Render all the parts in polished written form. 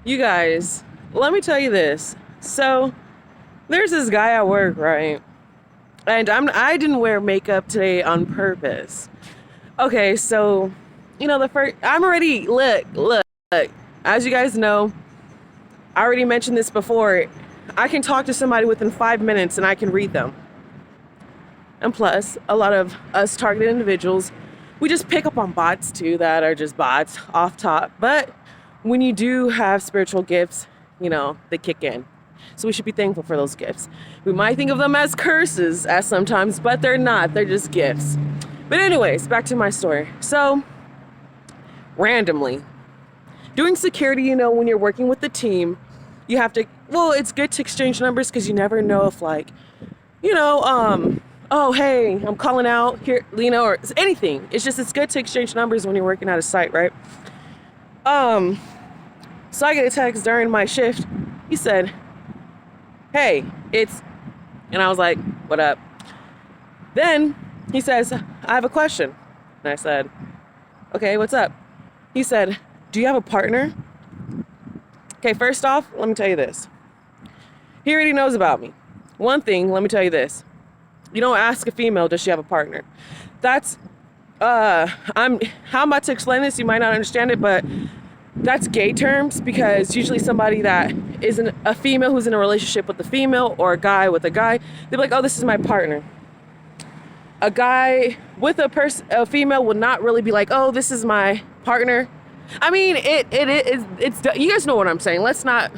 You guys, let me tell you this. So, there's this guy at work, right? And I didn't wear makeup today on purpose. Okay, so the first I'm already look. As you guys know, I already mentioned this before. I can talk to somebody within 5 minutes and I can read them. And plus, a lot of us targeted individuals, we just pick up on bots too that are just bots off top. But when you do have spiritual gifts, they kick in. So we should be thankful for those gifts. We might think of them as curses as sometimes, but they're not. They're just gifts. But anyways, back to my story. So randomly, doing security, when you're working with the team, you have to, well, it's good to exchange numbers because you never know if oh, hey, I'm calling out here, or anything. It's good to exchange numbers when you're working at a site, right? So I get a text during my shift. He said, hey, and I was like, what up? Then he says, I have a question. And I said, okay, what's up? He said, do you have a partner? Okay, first off, let me tell you this. He already knows about me. One thing, let me tell you this. You don't ask a female, does she have a partner? That's, how I'm about to explain this, you might not understand it, but that's gay terms because usually somebody that isn't a female who's in a relationship with a female or a guy with a guy, they're like, oh, this is my partner. A guy with a female will not really be like, oh, this is my partner. I mean, it's you guys know what I'm saying. Let's not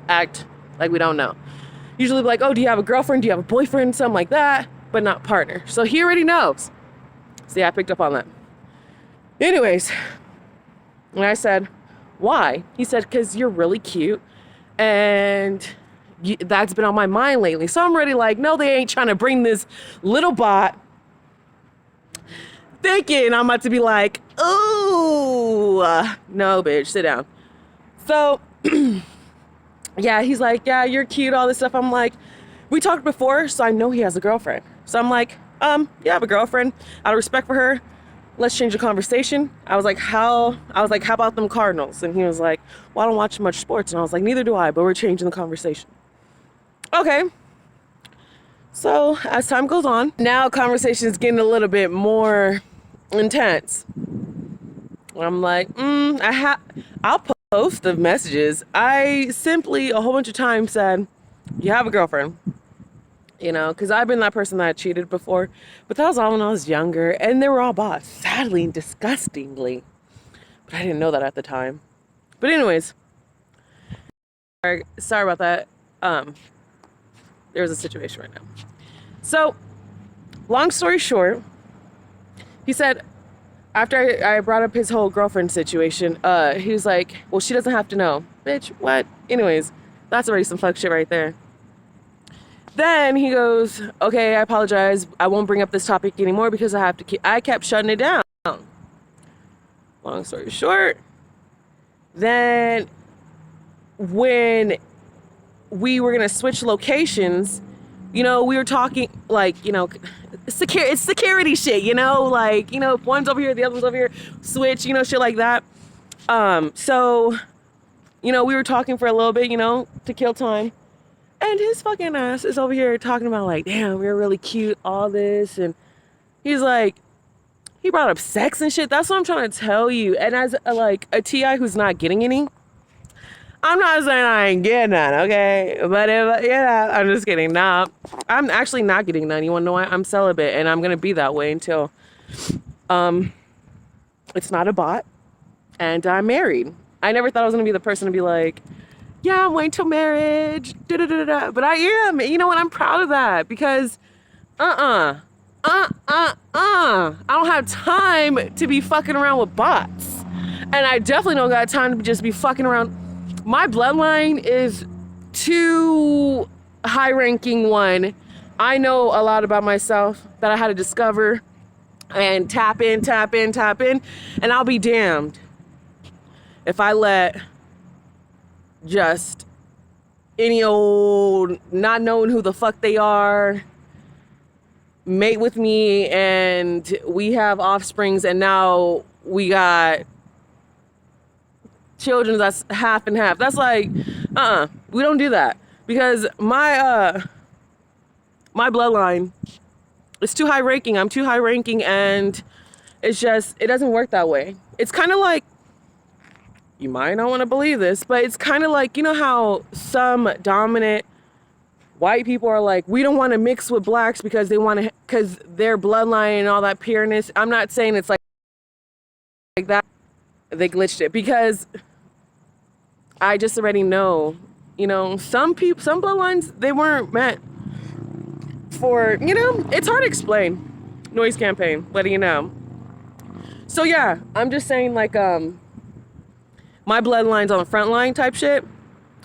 act like we don't know. Usually like, oh, do you have a girlfriend? Do you have a boyfriend? Something like that, but not partner. So he already knows. See, I picked up on that. Anyways, and I said, why? He said, because you're really cute and that's been on my mind lately. So I'm already like, no, they ain't trying to bring this little bot thinking I'm about to be like, ooh, no, bitch, sit down. So, yeah, he's like, yeah, you're cute, all this stuff. I'm like, we talked before, so I know he has a girlfriend. So I'm like, yeah, I have a girlfriend. Out of respect for her, let's change the conversation. I was like, how about them Cardinals? And he was like, well, I don't watch much sports. And I was like, neither do I, but we're changing the conversation. Okay. So as time goes on, now conversation is getting a little bit more intense. I'm like, I'll post the messages. I simply a whole bunch of times said, you have a girlfriend. Because I've been that person that cheated before. But that was all when I was younger. And they were all bots, sadly and disgustingly. But I didn't know that at the time. But anyways, sorry about that. There's a situation right now. So, long story short, he said, after I brought up his whole girlfriend situation, he was like, well, she doesn't have to know. Bitch, what? Anyways, that's already some fuck shit right there. Then he goes, okay, I apologize. I won't bring up this topic anymore because I kept shutting it down. Long story short, then when we were going to switch locations, we were talking like, it's security shit, if one's over here, the other one's over here, switch, shit like that. So, we were talking for a little bit, to kill time. And his fucking ass is over here talking about like, damn, we're really cute, all this. And he's like, he brought up sex and shit. That's what I'm trying to tell you. And as a TI who's not getting any, I'm not saying I ain't getting none, okay? But I'm just kidding. Nah, I'm actually not getting none. You wanna know why? I'm celibate and I'm gonna be that way until it's not a bot and I'm married. I never thought I was gonna be the person to be like, yeah, I'm waiting till marriage, da-da-da-da. But I am, you know what? I'm proud of that because, I don't have time to be fucking around with bots. And I definitely don't got time to just be fucking around. My bloodline is too high-ranking one. I know a lot about myself that I had to discover and tap in. And I'll be damned if I let just any old not knowing who the fuck they are mate with me and we have offsprings and now we got children that's half and half. That's like, we don't do that because my bloodline is too high ranking. I'm too high ranking, and it's just, it doesn't work that way. It's kind of like, you might not want to believe this, but it's kind of like, you know how some dominant white people are like, we don't want to mix with blacks because they want to, because their bloodline and all that pureness. I'm not saying it's like that. They glitched it because I just already know, you know, some people, some bloodlines, they weren't meant for, you know, it's hard to explain. Noise campaign, letting you know. So yeah, I'm just saying like, my bloodline's on the front line type shit.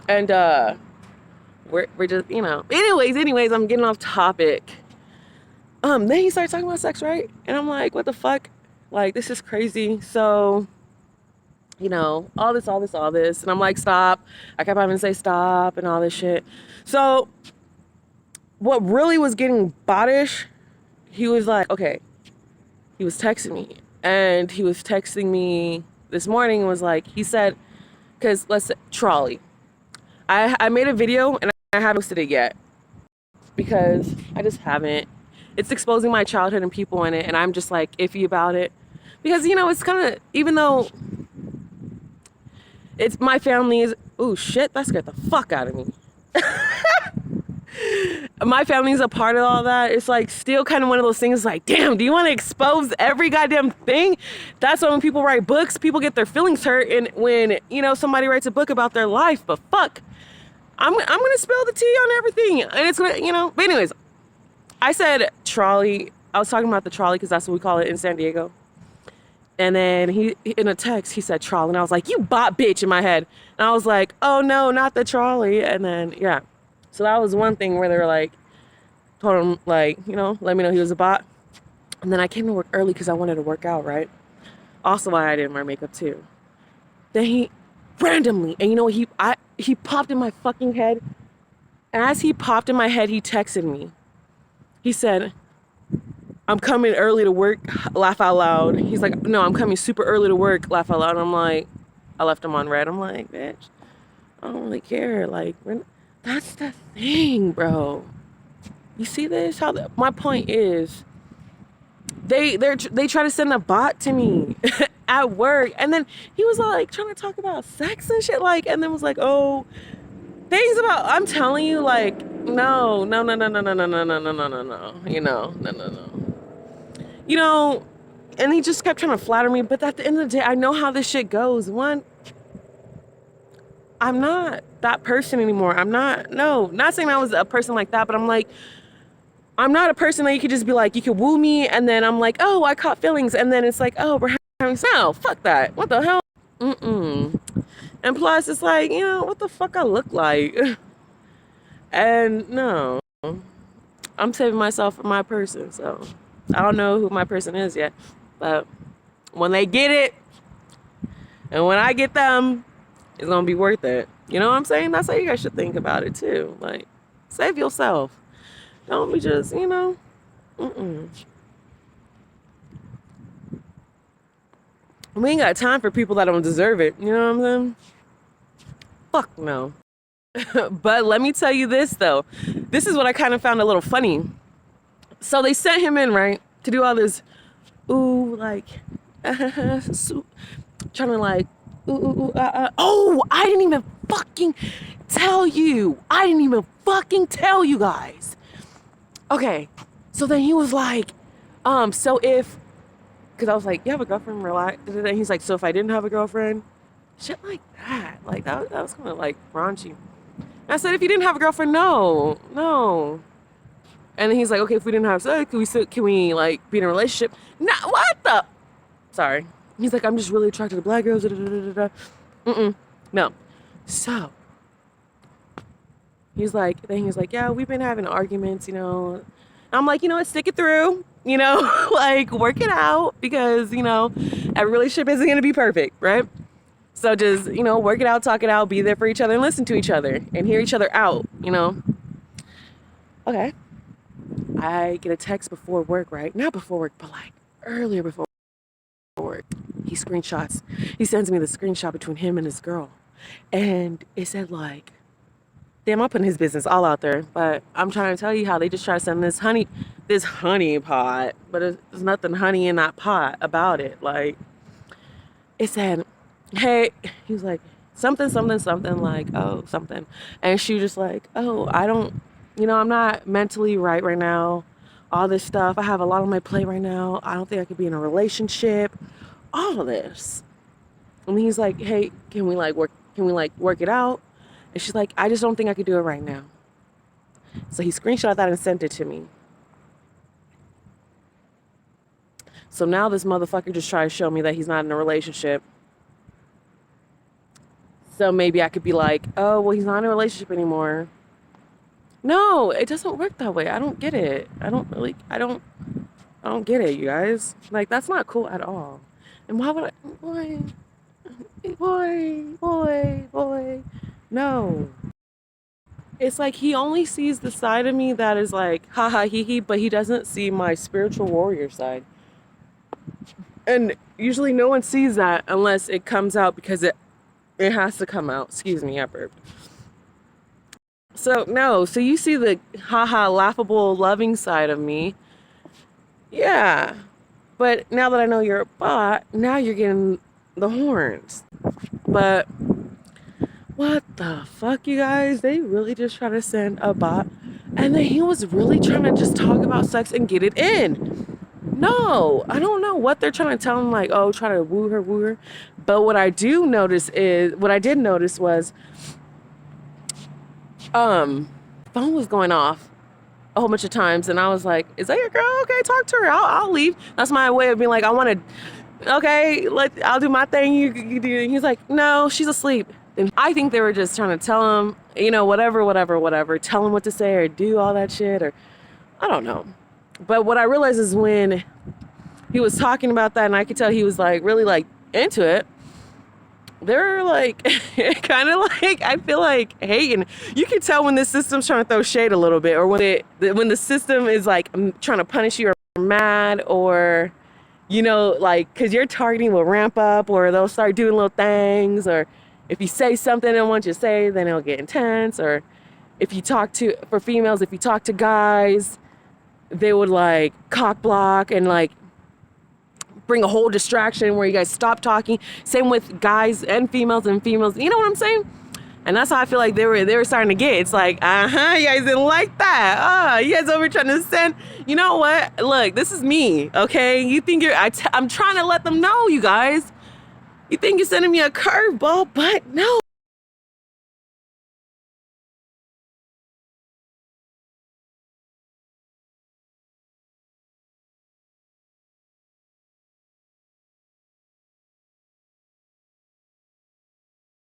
And, we're just, you know, anyways, I'm getting off topic. Then he started talking about sex, right? And I'm like, what the fuck? Like, this is crazy. So, you know, all this. And I'm like, stop. I kept having to say stop and all this shit. So what really was getting bottish, he was like, okay, he was texting me. And he was texting me this morning and was like, he said, because let's say, trolley. I made a video and I haven't posted it yet because I just haven't. It's exposing my childhood and people in it, and I'm just like iffy about it. Because, you know, it's kind of, even though it's my family is, oh shit, that scared the fuck out of me. My family's a part of all that. It's like still kind of one of those things like, damn, do you want to expose every goddamn thing? That's why when people write books, people get their feelings hurt. And when, you know, somebody writes a book about their life, but fuck, I'm going to spill the tea on everything. And it's going to, you know, but anyways, I said trolley. I was talking about the trolley because that's what we call it in San Diego. And then he, in a text, he said trolley. And I was like, you bot bitch in my head. And I was like, oh no, not the trolley. And then, yeah. So that was one thing where they were like, told him like, you know, let me know he was a bot. And then I came to work early because I wanted to work out, right? Also why I didn't wear makeup too. Then he randomly, and you know, he popped in my fucking head. And as he popped in my head, he texted me. He said, I'm coming early to work, laugh out loud. He's like, no, I'm coming super early to work, laugh out loud. And I'm like, I left him on red. I'm like, bitch, I don't really care. Like, that's the thing, bro. You see this? My point is, they try to send a bot to me at work, and then he was like trying to talk about sex and shit, like, and then was like, oh, things about. I'm telling you, like, no, you know, no. You know, and he just kept trying to flatter me. But at the end of the day, I know how this shit goes. One, I'm not that person anymore. Not saying I was a person like that, but I'm like, I'm not a person that you could just be like, you could woo me, and then I'm like, oh, I caught feelings, and then it's like, oh, we're having sex. No, fuck that. What the hell? And plus, it's like, you know, what the fuck I look like? And no, I'm saving myself for my person, so I don't know who my person is yet, but when they get it, and when I get them, it's gonna be worth it. You know what I'm saying? That's how you guys should think about it too. Like, save yourself. Don't be just, you know, We ain't got time for people that don't deserve it. You know what I'm saying? Fuck no. But let me tell you this though. This is what I kind of found a little funny. So they sent him in, right, to do all this, ooh, like, trying to like, oh, I didn't even fucking tell you. Guys. Okay, so then he was like, so if, because I was like, you have a girlfriend, relax. And he's like, so if I didn't have a girlfriend, shit like that. Like, that was kind of like raunchy. And I said, if you didn't have a girlfriend, no. And then he's like, okay, if we didn't have sex, can we like be in a relationship? No, what the? Sorry. He's like, I'm just really attracted to black girls. No. So he's like, yeah, we've been having arguments, you know. I'm like, you know what, stick it through, you know, like work it out, because, you know, a relationship isn't going to be perfect, right? So just, you know, work it out, talk it out, be there for each other and listen to each other and hear each other out, you know. Okay. I get a text before work, right? Not before work, but like earlier before work. He screenshots. He sends me the screenshot between him and his girl. And it said like, damn, I'm putting his business all out there. But I'm trying to tell you how they just try to send this honey pot. But there's nothing honey in that pot about it. Like, it said, hey, he was like, something, like, oh, something. And she was just like, oh, I don't, I'm not mentally right now. All this stuff. I have a lot on my plate right now. I don't think I could be in a relationship. All of this. And he's like, hey, can we work it out? And she's like, I just don't think I could do it right now. So he screenshot that and sent it to me. So now this motherfucker just tried to show me that he's not in a relationship. So maybe I could be like, oh, well, he's not in a relationship anymore. No, it doesn't work that way. I don't get it. I don't get it, you guys. Like, that's not cool at all. And why would boy. No. It's like he only sees the side of me that is like, haha, hee hee, but he doesn't see my spiritual warrior side. And usually no one sees that unless it comes out, because it has to come out. Excuse me, I burped. So you see the haha, laughable, loving side of me. Yeah. But now that I know you're a bot, now you're getting the horns. But what the fuck, you guys? They really just try to send a bot. And then he was really trying to just talk about sex and get it in. No, I don't know what they're trying to tell him, like, oh, try to woo her. But what I did notice was, phone was going off a whole bunch of times, and I was like, is that your girl? Okay, talk to her. I'll leave. That's my way of being like, I'll do my thing, you do. And he's like, no, she's asleep. And I think they were just trying to tell him, whatever, tell him what to say or do all that shit, or I don't know. But what I realized is when he was talking about that, and I could tell he was like really like into it, they're like kind of like, I feel like hating. You can tell when the system's trying to throw shade a little bit, or when the system is like trying to punish you or mad, or like because your targeting will ramp up, or they'll start doing little things, or if you say something they don't want you to say, then it'll get intense. Or if you talk to guys, they would like cock block and like bring a whole distraction where you guys stop talking. Same with guys and females. You know what I'm saying? And that's how I feel like they were starting to get. It's like, you guys didn't like that. You guys over trying to send. You know what? Look, this is me. Okay, you think I'm trying to let them know, you guys. You think you're sending me a curveball, but no,